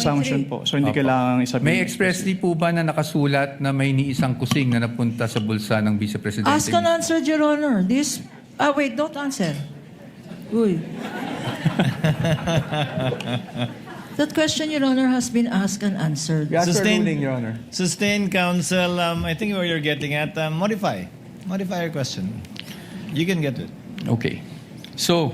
Assumption po. So hindi kailangan isabihin. May expressly po ba na nakasulat na may niisang kusing na napunta sa bulsa ng Vice Presidente? Ask and answer, Your Honor. Wait, don't answer. Uy. That question, Your Honor, has been asked and answered. We ask for Sustained- ruling, Your Honor. Sustained counsel, I think where you're getting at, modify your question. You can get it. Okay. So,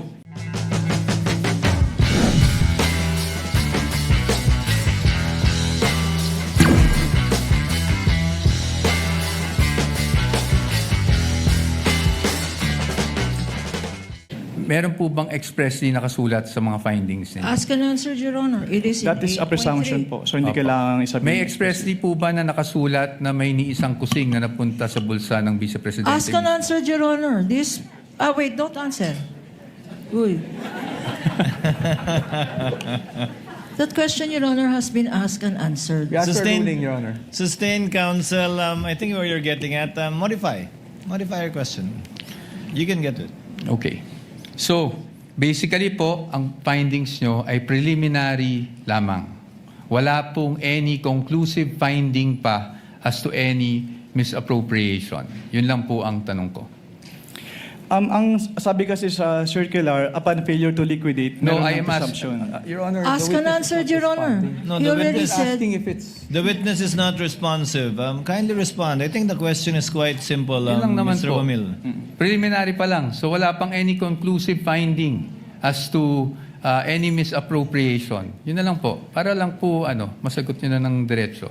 meron po bang expressly nakasulat sa mga findings ninyo? Ask and answer, Your Honor. It is in That is a 8.3. presumption po. So hindi kailangan isabihin. May expressly po ba na nakasulat na may niisang kusing na napunta sa bulsa ng Vice Presidente? Ask and answer, Your Honor. Wait, don't answer. Uy. That question, Your Honor, has been asked and answered. We ask for Sustained- ruling, Your Honor. Sustained counsel, I think where you're getting at, modify your question. You can get it. Okay. So, basically po, ang findings nyo ay preliminary lamang. Wala pong any conclusive finding pa as to any misappropriation. Yun lang po ang tanong ko. Ang sabi kasi sa circular, upon failure to liquidate, No, meron I ng am presumption. Your Honor, Ask and answer, Your Honor. No, You the already witness said... Asking if it's... The witness is not responsive. Kindly respond. I think the question is quite simple, yun lang naman Mr. po. Wamil. Preliminary pa lang. So, wala pang any conclusive finding as to any misappropriation. Yun na lang po. Para lang po, masagot nyo na ng diretso.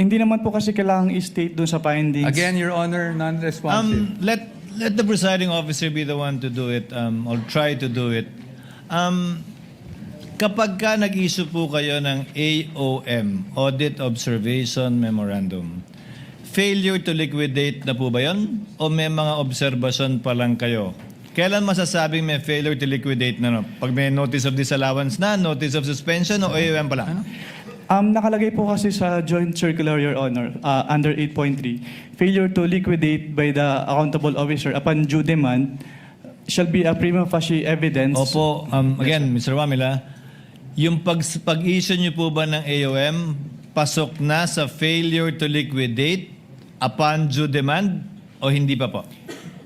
Hindi naman po kasi kailangan i-state doon sa findings. Again, Your Honor, non-responsive. Let the presiding officer be the one to do it, or try to do it. Kapag ka nag-issue po kayo ng AOM, Audit Observation Memorandum, failure to liquidate na po ba yun? O may mga observation pa lang kayo? Kailan masasabing may failure to liquidate na? No? Pag may notice of disallowance na, notice of suspension, o AOM pa lang? Nakalagay po kasi sa Joint Circular, Your Honor, under 8.3, failure to liquidate by the accountable officer upon due demand shall be a prima facie evidence. Opo, again, Mr. Wamila, yung pag-issue niyo po ba ng AOM, pasok na sa failure to liquidate upon due demand o hindi pa po?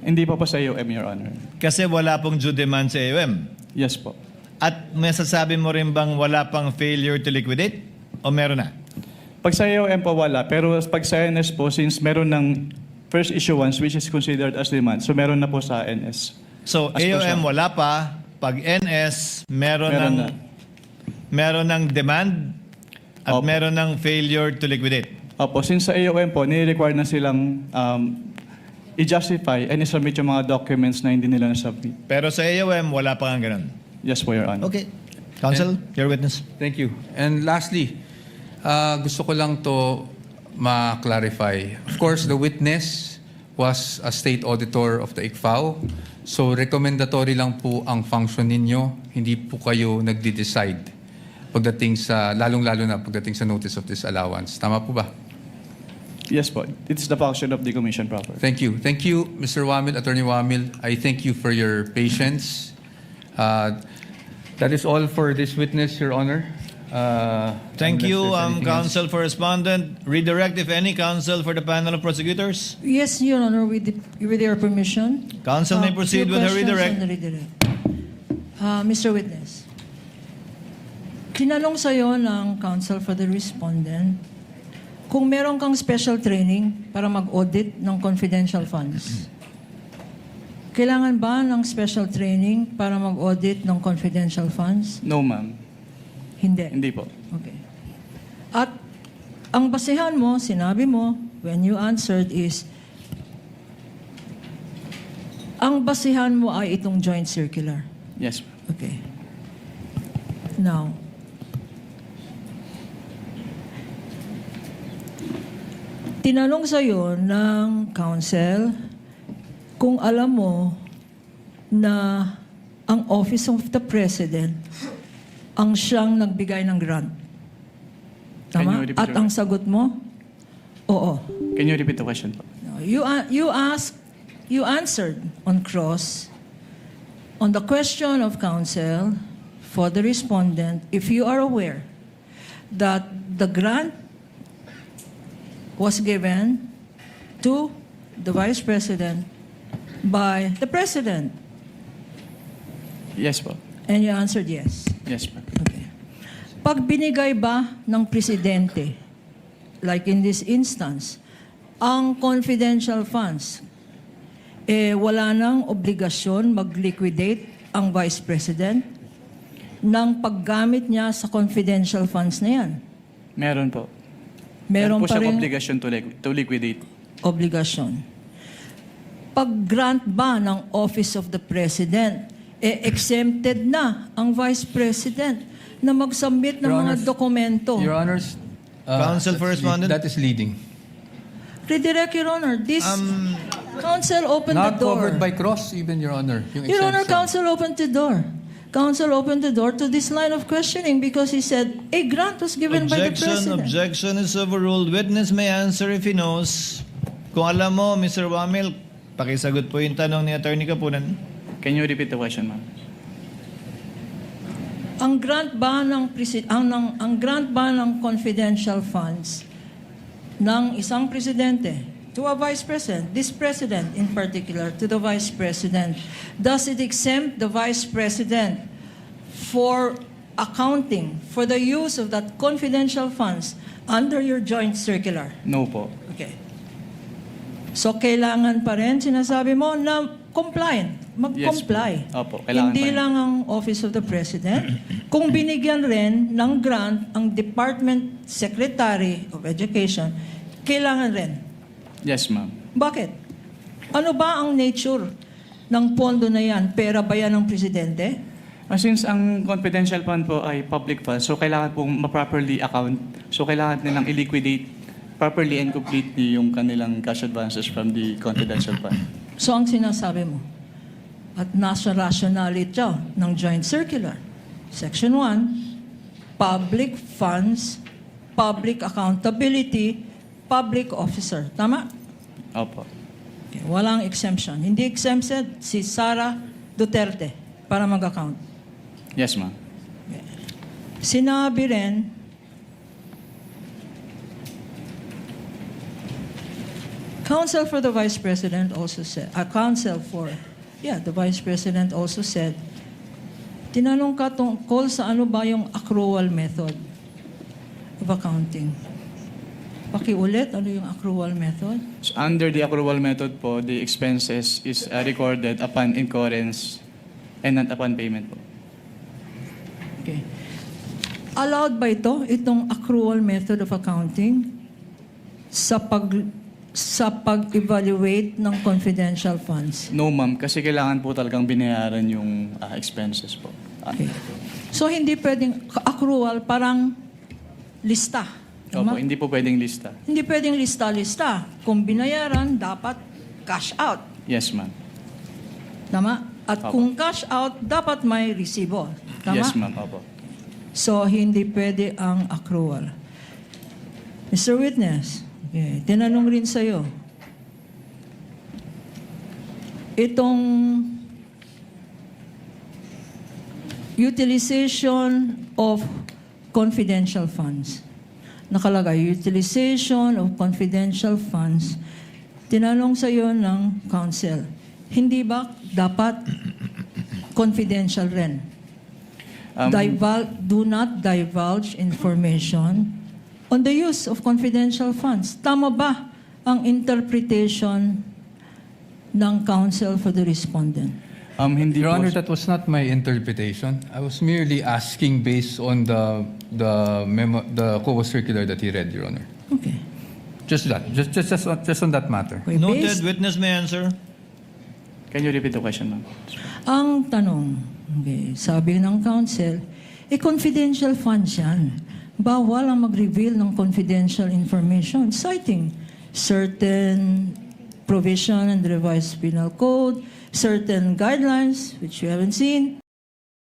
Hindi pa po sa AOM, Your Honor. Kasi wala pong due demand sa AOM. Yes po. At masasabi mo rin bang wala pang failure to liquidate? O meron na? Pag sa AOM po wala, pero pag sa NS po, since meron ng first issuance which is considered as demand, so meron na po sa NS. So, As per siya. AOM wala pa. Pag NS, meron ng demand at Opo. meron ng failure to liquidate. Opo, since sa AOM po, nire-require na silang i-justify and i-submit yung mga documents na hindi nila na-submit. Pero sa AOM, wala pa nga ganun. Yes po, Your Honor. Okay. Counsel, your witness. Thank you. And lastly, gusto ko lang to ma-clarify. Of course, the witness was a state auditor of the ICFAO. So, recommendatory lang po ang function ninyo. Hindi po kayo nagde-decide pagdating sa, lalong-lalo na pagdating sa notice of disallowance. Tama po ba? Yes po. It's the function of the commission proper. Thank you. Thank you, Mr. Wamil, Attorney Wamil. I thank you for your patience. That is all for this witness, Your Honor. Thank unless you, there's anything else. counsel for respondent. Redirect, if any, counsel for the panel of prosecutors. Yes, Your Honor, with your permission. Counsel may proceed Few with her questions redirect. on the redirect. Mr. Witness, tinanong sa'yo ng counsel for the respondent kung meron kang special training para mag-audit ng confidential funds. Kailangan ba ng special training para mag-audit ng confidential funds? No, ma'am. Hindi. Hindi po. Okay. At ang basehan mo, sinabi mo, when you answered is, ang basehan mo ay itong joint circular. Yes. Okay. Now, tinanong sa'yo ng counsel kung alam mo na ang Office of the President ang siyang nagbigay ng grant. Can you Tama? repeat At your ang sagot mo? Oo. Can you repeat the question po? You answered on cross on the question of counsel for the respondent if you are aware that the grant was given to the Vice President by the President. Yes po. And you answered yes. Yes po. Okay. Pag binigay ba ng Presidente, like in this instance, ang confidential funds, wala nang obligasyon mag-liquidate ang Vice President ng paggamit niya sa confidential funds na yan. Meron po. Meron po pa siyang rin obligation to liquidate. obligasyon. Pag-grant ba ng Office of the President, exempted na ang Vice President na mag-submit ng Your mga Honors- dokumento. Your Honors, Counsel for Respondent. that is leading. Redirect, Your Honor. This counsel opened Not the door. covered by cross, even, Your Honor. Yung Your Honor, exemption. counsel opened the door. Counsel opened the door to this line of questioning because he said a grant was given by the President. Objection is overruled. Witness may answer if he knows. Kung alam mo, Mr. Wamil, pakisagot po yung tanong ni Attorney Kapunan. Can you repeat the question, ma'am? Ang grant ba ng ang grant ba ng confidential funds ng isang presidente to a vice president, this president in particular, to the vice president, does it exempt the vice president for accounting for the use of that confidential funds under your joint circular? No po. Okay. So, kailangan pa rin, sinasabi mo, na compliant. Mag-comply. Yes po. Opo, kailangan Hindi pa rin. lang ang Office of the President. Kung binigyan rin ng grant ang Department Secretary of Education, kailangan rin. Yes, ma'am. Bakit? Ano ba ang nature ng pondo na yan? Pera ba yan ng Presidente? Since ang confidential fund po ay public fund, so kailangan pong ma-properly account. So kailangan nilang i-liquidate properly and completely yung kanilang cash advances from the confidential fund. So, ang sinasabi mo, at nasa rationality ng Joint Circular, Section 1, public funds, public accountability, public officer. Tama? Opo. Okay, walang exemption. Hindi exempted si Sara Duterte para mag-account. Yes, ma'am. Sinabi rin, Counsel for the Vice President also said, the Vice President also said, tinanong ka tungkol sa ano ba yung accrual method of accounting. Pakiulit, ano yung accrual method? So under the accrual method po, the expenses is recorded upon incurrence and not upon payment po. Okay. Allowed ba itong accrual method of accounting sa pag-evaluate ng confidential funds? No, ma'am, kasi kailangan po talagang binayaran yung expenses po. Okay. So, hindi pwedeng accrual, parang lista. Opo, Tama? hindi po pwedeng lista. Hindi pwedeng lista-lista. Kung binayaran, dapat cash out. Yes, ma'am. Tama? At Opo. kung cash out, dapat may resibo. Tama? Yes, ma'am. Opo. So, hindi pwede ang accrual. Mr. Witness, okay, tinanong rin sa'yo, itong utilization of confidential funds. Nakalagay, utilization of confidential funds. Tinanong sa'yo ng counsel, hindi ba dapat confidential rin? Do not divulge information on the use of confidential funds. Tama ba ang interpretation ng counsel for the respondent? Hindi Your po. Honor, that was not my interpretation. I was merely asking based on the COA circular that he read, Your Honor. Okay. Just that. Just on that matter. Okay, Noted. based- Witness may answer. Can you repeat the question, ma'am? Ang tanong, okay, sabi ng counsel, confidential funds yan. Bawal ang mag-reveal ng confidential information, citing certain provision in the revised penal code, certain guidelines, which you haven't seen,